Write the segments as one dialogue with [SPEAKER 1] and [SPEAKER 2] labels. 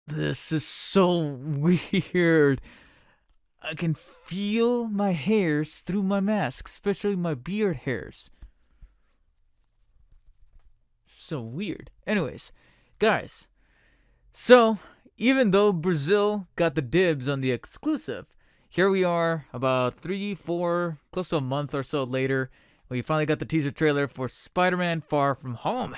[SPEAKER 1] This is so weird. I can feel my hairs through my mask, especially my beard hairs. So weird. Anyways, guys, so even though Brazil got the dibs on the exclusive, here we are about 3, 4, close to a month or so later. We finally got the teaser trailer for Spider-Man Far From Home.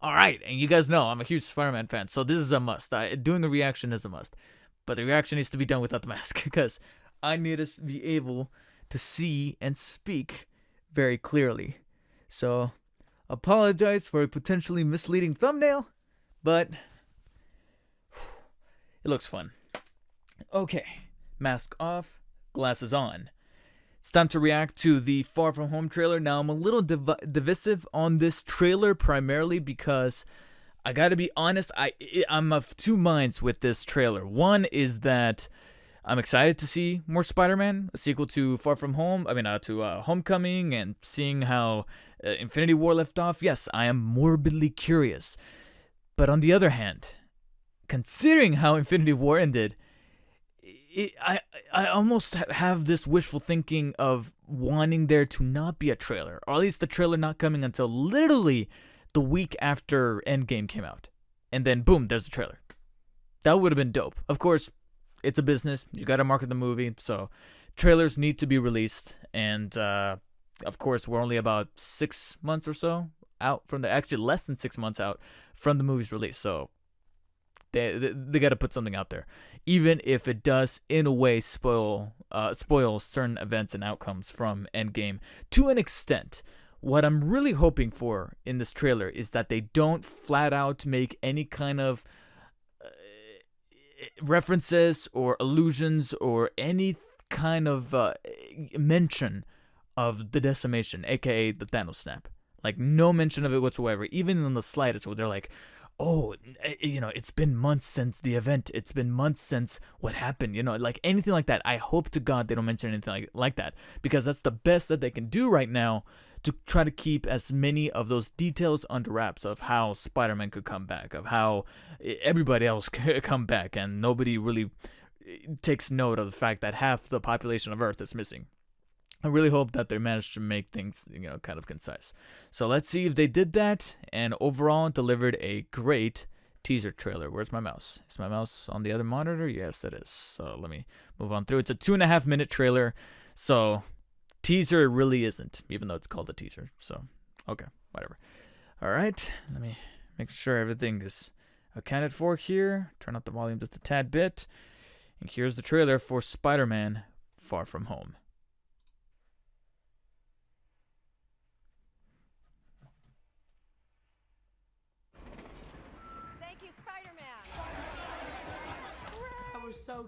[SPEAKER 1] All right, and you guys know I'm a huge Spider-Man fan, so this is a must. Doing a reaction is a must. But the reaction needs to be done without the mask because I need to be able to see and speak very clearly. So, apologize for a potentially misleading thumbnail, but it looks fun. Okay, mask off, glasses on. It's time to react to the Far From Home trailer. Now, I'm a little divisive on this trailer primarily because I gotta be honest, I'm of two minds with this trailer. One is that I'm excited to see more Spider-Man, a sequel to Far From Home, to Homecoming, and seeing how Infinity War left off. Yes, I am morbidly curious. But on the other hand, considering how Infinity War ended, I almost have this wishful thinking of wanting there to not be a trailer, or at least the trailer not coming until literally the week after Endgame came out. And then, boom, there's the trailer. That would have been dope. Of course, it's a business. You got to market the movie, so trailers need to be released. And, of course, we're only about 6 months or so out from actually less than 6 months out from the movie's release. So they got to put something out there, even if it does in a way spoil certain events and outcomes from Endgame to an extent. What I'm really hoping for in this trailer is that they don't flat out make any kind of references or allusions or any kind of mention of the decimation, aka the Thanos snap. Like, no mention of it whatsoever, even in the slightest, where they're like, oh, it's been months since the event. It's been months since what happened. Like anything like that. I hope to God they don't mention anything like that, because that's the best that they can do right now to try to keep as many of those details under wraps of how Spider-Man could come back, of how everybody else could come back, and nobody really takes note of the fact that half the population of Earth is missing. I really hope that they managed to make things, kind of concise. So let's see if they did that, and overall delivered a great teaser trailer. Where's my mouse? Is my mouse on the other monitor? Yes, it is. So let me move on through. It's a 2.5-minute trailer, so teaser it really isn't, even though it's called a teaser. So, okay, whatever. All right, let me make sure everything is accounted for here. Turn up the volume just a tad bit. And here's the trailer for Spider-Man Far From Home.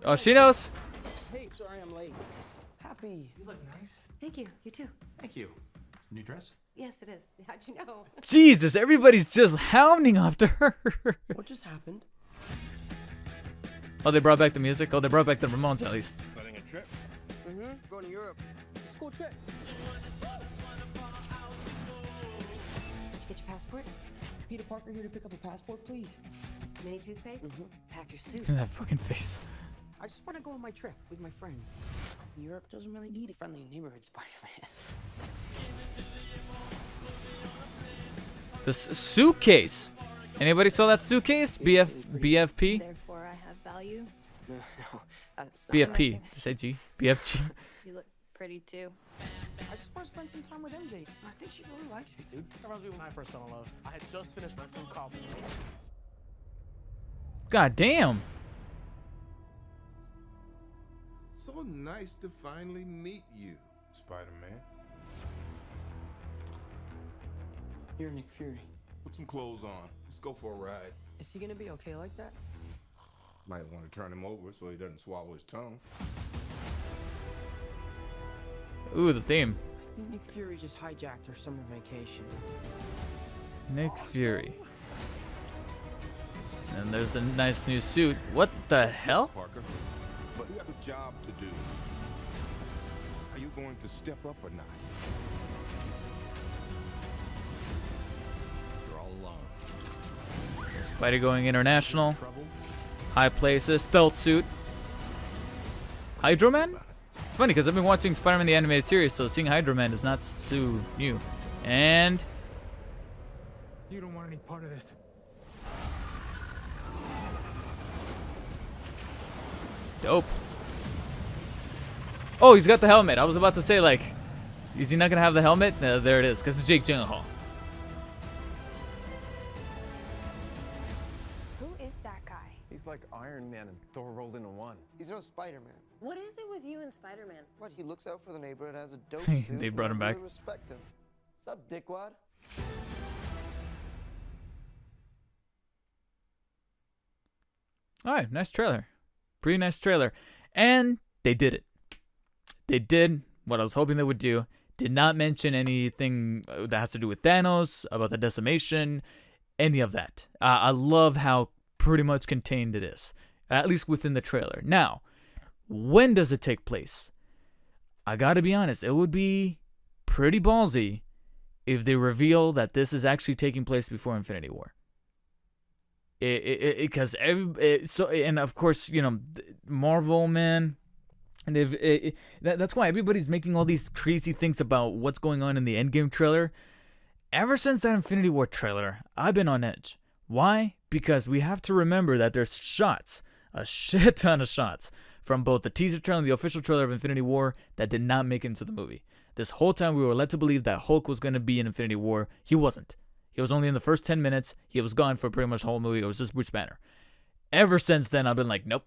[SPEAKER 1] Oh, she knows.
[SPEAKER 2] Hey, sorry I'm late. Happy.
[SPEAKER 3] You look nice.
[SPEAKER 4] Thank you. You too.
[SPEAKER 3] Thank you. New dress?
[SPEAKER 4] Yes, it is. How'd you know?
[SPEAKER 1] Jesus, everybody's just hounding after her.
[SPEAKER 2] What just happened?
[SPEAKER 1] Oh, they brought back the music? Oh, they brought back the Ramones at least.
[SPEAKER 3] Planning a trip?
[SPEAKER 2] Mm-hmm. Going to Europe. It's a school trip.
[SPEAKER 4] Did you get your passport?
[SPEAKER 2] Peter Parker here to pick up a passport, please.
[SPEAKER 4] Mini toothpaste? Pack your suit.
[SPEAKER 1] Look at that fucking face.
[SPEAKER 2] I just want to go on my trip with my friends. Europe doesn't really need a friendly neighborhood Spider-Man.
[SPEAKER 1] This suitcase. Anybody saw that suitcase? BFP?
[SPEAKER 5] Therefore, I have value.
[SPEAKER 2] No, that's not
[SPEAKER 1] BFP. Did I say G? BFG.
[SPEAKER 5] You look pretty too.
[SPEAKER 2] I just want to spend some time with MJ. I think she really likes me, dude.
[SPEAKER 3] That reminds me when I first fell in love. I had just finished my food call.
[SPEAKER 1] God damn.
[SPEAKER 6] So nice to finally meet you, Spider-Man.
[SPEAKER 2] You're Nick Fury.
[SPEAKER 6] Put some clothes on. Let's go for a ride.
[SPEAKER 2] Is he gonna be okay like that?
[SPEAKER 6] Might want to turn him over so he doesn't swallow his tongue.
[SPEAKER 1] Ooh, the theme.
[SPEAKER 2] I think Nick Fury just hijacked our summer vacation.
[SPEAKER 1] Nick Fury. And there's the nice new suit. What the hell?
[SPEAKER 6] Parker, but you have a job to do. Are you going to step up or not? You're all alone.
[SPEAKER 1] Spidey going international.
[SPEAKER 6] Trouble?
[SPEAKER 1] High places, stealth suit. Hydro Man? It's funny because I've been watching Spider-Man the animated series, so seeing Hydro Man is not too new. And
[SPEAKER 7] You don't want any part of this.
[SPEAKER 1] dope. Oh, he's got the helmet. I was about to say, like, is he not gonna have the helmet? There it is, because it's Jake Gyllenhaal.
[SPEAKER 8] Who is that guy?
[SPEAKER 9] He's like Iron Man and Thor rolled into one.
[SPEAKER 10] He's no Spider-Man.
[SPEAKER 8] What is it with you and Spider-Man?
[SPEAKER 10] What, he looks out for the neighborhood, has a dope suit.
[SPEAKER 1] They brought him
[SPEAKER 10] and I
[SPEAKER 1] back.
[SPEAKER 10] really respect him. Sup, dickwad?
[SPEAKER 1] All right, nice trailer. Pretty nice trailer. And they did it. They did what I was hoping they would do. Did not mention anything that has to do with Thanos, about the decimation, any of that. I love how pretty much contained it is, at least within the trailer. Now, when does it take place? I gotta be honest, it would be pretty ballsy if they reveal that this is actually taking place before Infinity War. Because and of course, you know, Marvel, man, and that's why everybody's making all these crazy things about what's going on in the Endgame trailer. Ever since that Infinity War trailer, I've been on edge. Why? Because we have to remember that there's shots, a shit ton of shots, from both the teaser trailer and the official trailer of Infinity War that did not make it into the movie. This whole time we were led to believe that Hulk was going to be in Infinity War. He wasn't. He was only in the first 10 minutes. He was gone for pretty much the whole movie. It was just Bruce Banner. Ever since then, I've been like, nope,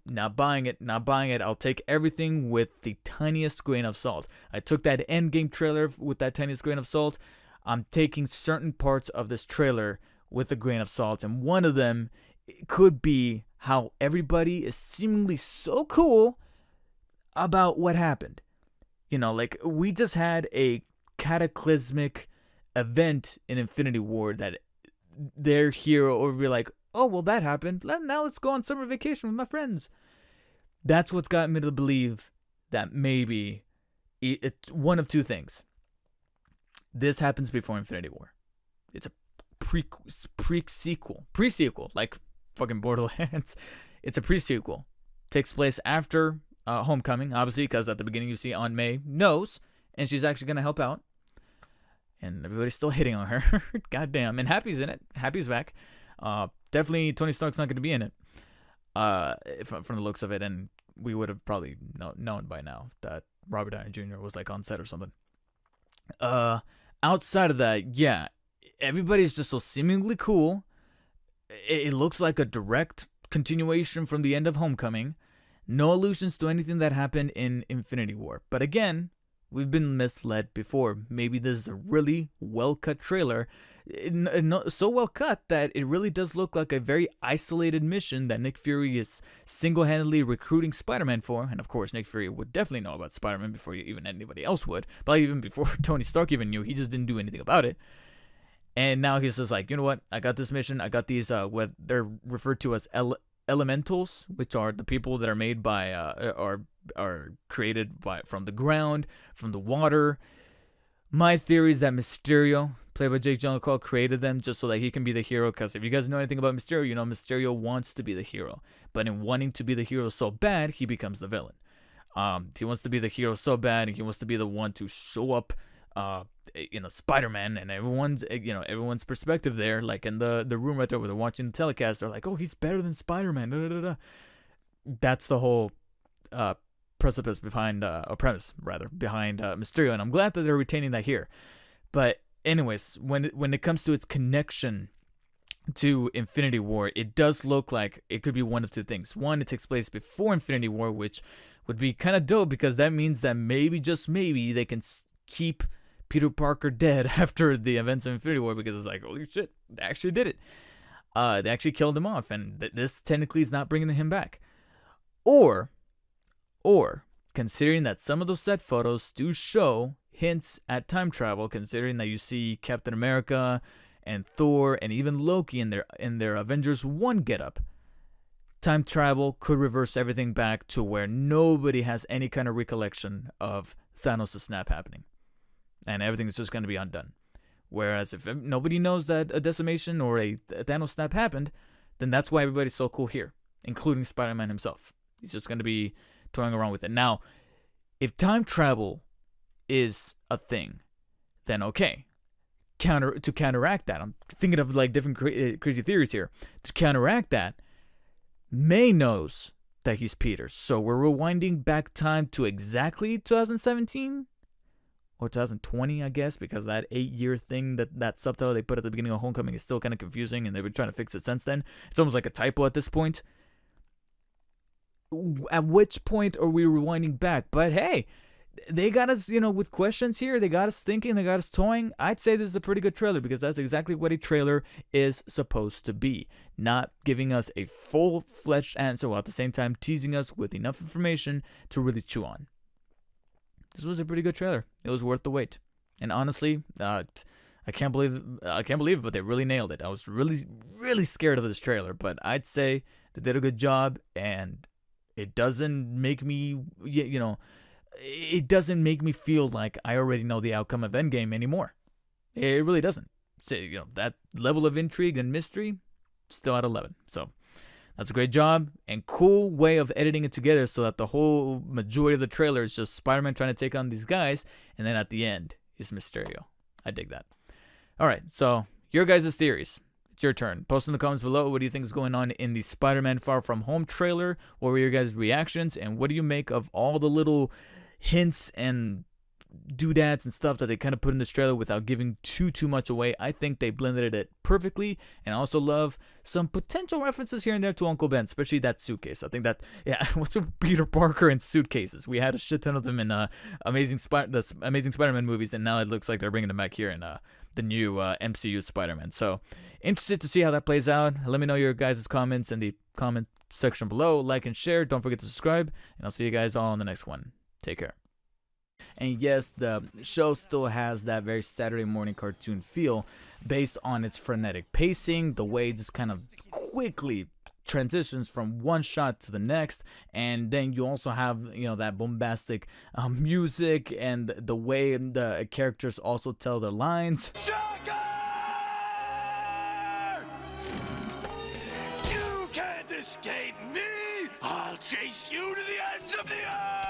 [SPEAKER 1] not buying it, not buying it. I'll take everything with the tiniest grain of salt. I took that Endgame trailer with that tiniest grain of salt. I'm taking certain parts of this trailer with a grain of salt, and one of them could be how everybody is seemingly so cool about what happened. You know, like, we just had a cataclysmic event in Infinity War that their hero would be like, oh, well, that happened. Now let's go on summer vacation with my friends. That's what's got me to believe that maybe it's one of two things. This happens before Infinity War. It's a pre-sequel, like fucking Borderlands. It's a pre-sequel. Takes place after Homecoming, obviously, because at the beginning you see Aunt May knows, and she's actually going to help out. And everybody's still hitting on her. Goddamn. And Happy's in it. Happy's back. Definitely Tony Stark's not going to be in it. From the looks of it. And we would have probably known by now that Robert Downey Jr. was like on set or something. Outside of that, yeah, everybody's just so seemingly cool. It looks like a direct continuation from the end of Homecoming. No allusions to anything that happened in Infinity War. But again, we've been misled before. Maybe this is a really well-cut trailer. So well-cut that it really does look like a very isolated mission that Nick Fury is single-handedly recruiting Spider-Man for. And of course, Nick Fury would definitely know about Spider-Man before even anybody else would. But even before Tony Stark even knew, he just didn't do anything about it. And now he's just like, you know what? I got this mission. I got these, what they're referred to as elementals, which are the people that are made by, are created by from the ground, from the water. My theory is that Mysterio, played by Jake Gyllenhaal, created them just so that he can be the hero. Because if you guys know anything about Mysterio, you know Mysterio wants to be the hero. But in wanting to be the hero so bad, he becomes the villain. He wants to be the hero so bad, and he wants to be the one to show up, Spider-Man, and everyone's perspective there, like in the room right there where they're watching the telecast, they're like, oh, he's better than Spider-Man. Da, da, da, da. That's the whole premise behind Mysterio, and I'm glad that they're retaining that here. But anyways, when it comes to its connection to Infinity War, it does look like it could be one of two things. One, it takes place before Infinity War, which would be kind of dope because that means that maybe, just maybe, they can keep Peter Parker dead after the events of Infinity War, because it's like, holy shit, they actually did it. They actually killed him off, and this technically is not bringing him back. Or, considering that some of those set photos do show hints at time travel, considering that you see Captain America and Thor and even Loki in their Avengers 1 getup, time travel could reverse everything back to where nobody has any kind of recollection of Thanos' snap happening. And everything's just going to be undone. Whereas if nobody knows that a decimation or a Thanos snap happened, then that's why everybody's so cool here, including Spider-Man himself. He's just going to be toying around with it. Now, if time travel is a thing, then okay. To counteract that, I'm thinking of like different crazy theories here. To counteract that, May knows that he's Peter, so we're rewinding back time to exactly 2017 or 2020, I guess, because that 8-year thing, that subtitle they put at the beginning of Homecoming is still kind of confusing, and they've been trying to fix it since then. It's almost like a typo at this point. At which point are we rewinding back? But hey, they got us, with questions here. They got us thinking. They got us toying. I'd say this is a pretty good trailer because that's exactly what a trailer is supposed to be. Not giving us a full-fledged answer while at the same time teasing us with enough information to really chew on. This was a pretty good trailer. It was worth the wait. And honestly, I can't believe it, but they really nailed it. I was really, really scared of this trailer, but I'd say they did a good job, and it doesn't make me, it doesn't make me feel like I already know the outcome of Endgame anymore. It really doesn't. So, that level of intrigue and mystery, still at 11. So that's a great job and cool way of editing it together so that the whole majority of the trailer is just Spider-Man trying to take on these guys, and then at the end is Mysterio. I dig that. All right, so your guys' theories. It's your turn. Post in the comments below. What do you think is going on in the Spider-Man Far From Home trailer? What were your guys' reactions? And what do you make of all the little hints and doodads and stuff that they kind of put in this trailer without giving too much away? I think they blended it perfectly, and I also love some potential references here and there to Uncle Ben, especially that suitcase. I think that, what's with Peter Parker and suitcases? We had a shit ton of them in the Amazing Spider-Man movies, and now it looks like they're bringing them back here in the new MCU Spider-Man. So interested to see how that plays out. Let me know your guys' comments in the comment section below. Like and share. Don't forget to subscribe, and I'll see you guys all on the next one. Take care. And yes, the show still has that very Saturday morning cartoon feel based on its frenetic pacing, the way it just kind of quickly transitions from one shot to the next, and then you also have that bombastic music and the way the characters also tell their lines.
[SPEAKER 11] Shocker! You can't escape me! I'll chase you to the ends of the earth!